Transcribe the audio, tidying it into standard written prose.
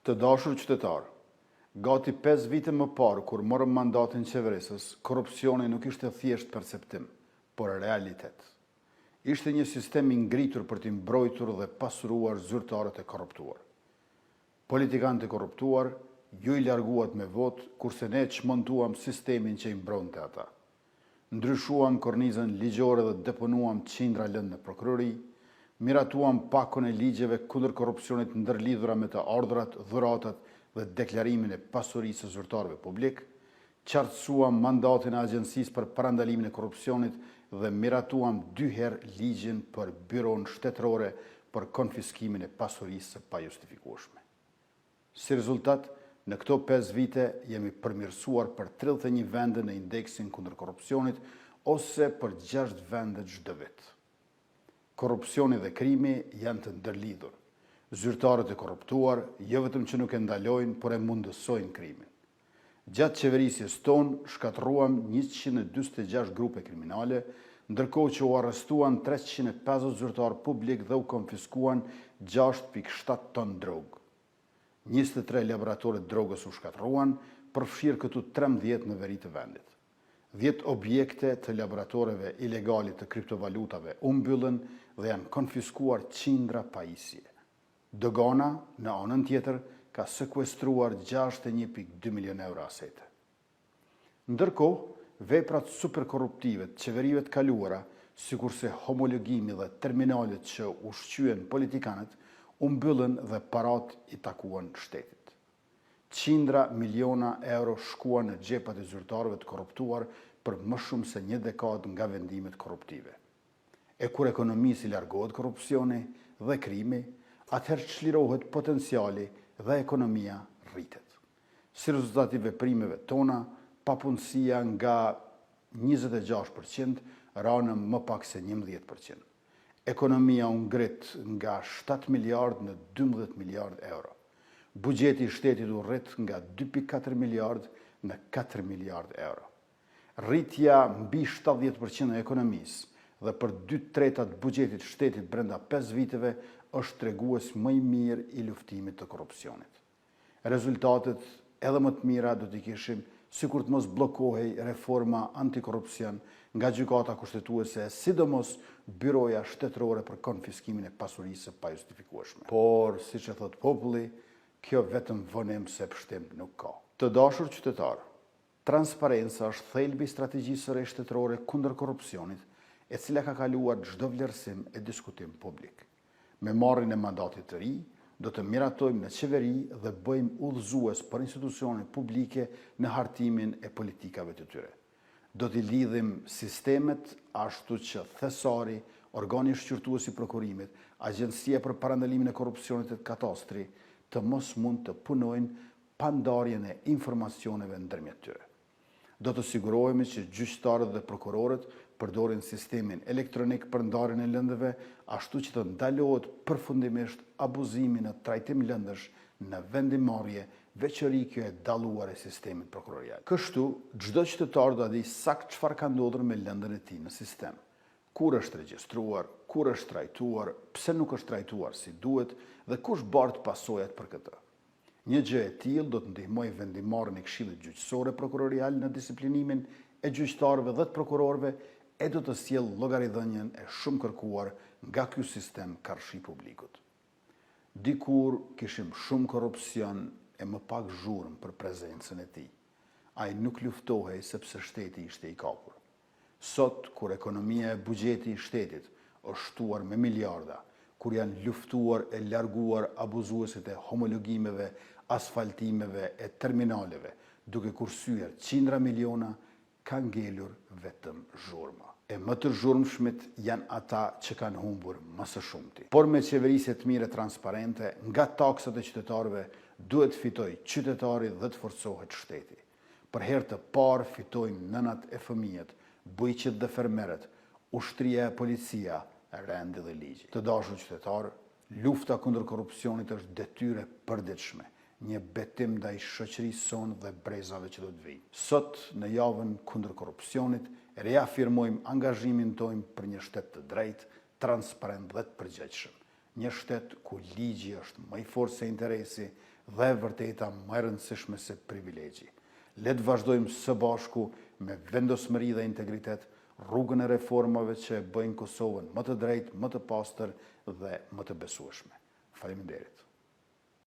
Të dashur qytetar, gati 5 vite më parë kur morëm mandatin qeverisës, korrupsioni nuk ishte thjesht perceptim, por realitet. Ishte një sistem i ngritur për t'i mbrojtur dhe pasuruar zyrtarët e korruptuar. Politikanët e korruptuar ju i larguat me votë, kurse ne çmontuam sistemin që i mbronte ata. Ndryshuam kornizën ligjore dhe deponuam qindra lëndë në prokurori, miratuam pakon e ligjeve kundër korrupsionit ndërlidhura me të ardhurat, dhuratat dhe deklarimin e pasurisë së zyrtarëve publik, qartësuam mandatin e agjencisë për parandalimin e korrupsionit dhe miratuam 2 herë ligjin për byron shtetërore për konfiskimin e pasurisë së pajustifikueshme. Si rezultat, në këto 5 vite jemi përmirësuar për 31 vende në indeksin kundër korrupsionit ose për 6 vende çdo vit. Korrupsioni dhe krimi janë të ndërlidhur. Zyrtarët e korruptuar jo vetëm që nuk e ndalojnë, por e mundësojnë krimin. Gjatë qeverisjes tonë shkatërruam 146 grupe kriminale, ndërkohë që u arrestuan 350 zyrtarë publik dhe u konfiskuan 6,7 ton drogë. 23 laboratorët drogës u shkatëruan, përfshirë këtu 13 në veri të vendit. 10 objekte të laboratoreve ilegali të kriptovalutave u mbyllën dhe janë konfiskuar qindra pajisje. Dogana, në anën tjetër, ka sekuestruar 61,2 milion euro asete. Ndërkohë, veprat superkorruptive të qeverive të kaluara, sikurse homologimi dhe terminalet që ushqyen politikanët, u mbyllën dhe parat i takuan shtetit. Qindra miliona euro shkuan në xhepat e zyrtarëve të korruptuar për më shumë se 1 dekadë nga vendimet korruptive. E kur ekonomisë i largohet korrupsioni dhe krimi, atëherë çlirohet potenciali dhe ekonomia rritet. Si rezultati i veprimeve tona, papunësia nga 26% ra në më pak se 11%. Ekonomia u ngrit nga 7 miliard në 12 miliard euro. Buxheti i shtetit u rrit nga 2,4 miliard në 4 miliard euro. Rritja mbi 70% e ekonomisë dhe për 2/3 të buxhetit shtetit brenda 5 viteve është tregues më i mirë i luftimit të korrupsionit. Rezultatet edhe më të mira do t'i kishim sikur të mos bllokohej reforma antikorrupsion nga gjykata kushtetuese, sidomos byroja shtetërore për konfiskimin e pasurisë së pajustifikueshme. Por, siç e thot populli, kjo vetëm vonim se pështim nuk ka. Të dashur qytetar, transparenca është thelbi i strategjisë së re shtetërore kundër korrupsionit, e cila ka kaluar çdo vlerësim e diskutim publik. Me marrjen e mandatit të ri, do të miratojmë në qeveri dhe bëjmë udhëzues për institucione publike në hartimin e politikave të tyre. Do t'i lidhim sistemet ashtu që thesari, organi shqyrtues i prokurimit, Agjencia për parandalimin e korrupsionit e katastri, të mos mund të punojnë pa ndarjen e informacioneve ndërmjet tyre. Do të sigurohemi që gjyqtarët dhe prokurorët përdorin sistemin elektronik për ndarjen e lëndëve, ashtu që të ndalohet përfundimisht abuzimi në trajtim lëndësh në vendimarrje, veçori kjo e dalluar e sistemit prokurorial. Kështu, çdo qytetar do të di saktë çfarë ka ndodhur me lëndën e tij në sistem. Kur është regjistruar, kur është trajtuar, pse nuk është trajtuar si duhet dhe kush bart pasojat për këtë. Një gjë e tillë do të ndihmojë vendimarrjen e Këshillit Gjyqësor Prokurorial në disiplinimin e gjyqtarëve dhe të prokurorëve e do të sjellë llogaridhënien e shumë kërkuar nga ky sistem karshi publikut. Dikur kishim shumë korrupsion e më pak zhurmë për prezencën e tij. Ai nuk luftohej sepse shteti ishte i kapur. Sot, kur ekonomia e buxheti i shtetit është shtuar me miliarda, kur janë luftuar e larguar abuzuesit e homologimeve, asfaltimeve e terminaleve, duke kursyer qindra miliona, ka ngelur vetëm zhurma. E më të zhurmshmit janë ata që kanë humbur më së shumti. Por me qeverisje të mire transparente, nga taksat e qytetarëve duhet fitoj qytetari dhe të forcohet shteti. Për herë të parë fitojnë nënat e fëmijët, bujqet dhe fermerët, ushtria e policia, rendi dhe ligji. Të dashur qytetar, lufta kundër korrupsionit është detyre përditshme, një betim ndaj shoqërisë sonë dhe brezave që do të vijnë. Sot, në javën kundër korrupsionit, reafirmojmë angazhimin tonë për një shtet të drejtë, transparent dhe të përgjegjshëm. Një shtet ku ligji është më i fortë se interesi dhe vërteta më e rëndësishme se privilegji. Le të vazhdojmë së bashku me vendosmëri dhe integritet rrugën e reformave që bëjnë Kosovën më të drejtë, më të pastër dhe më të besueshme. Faleminderit.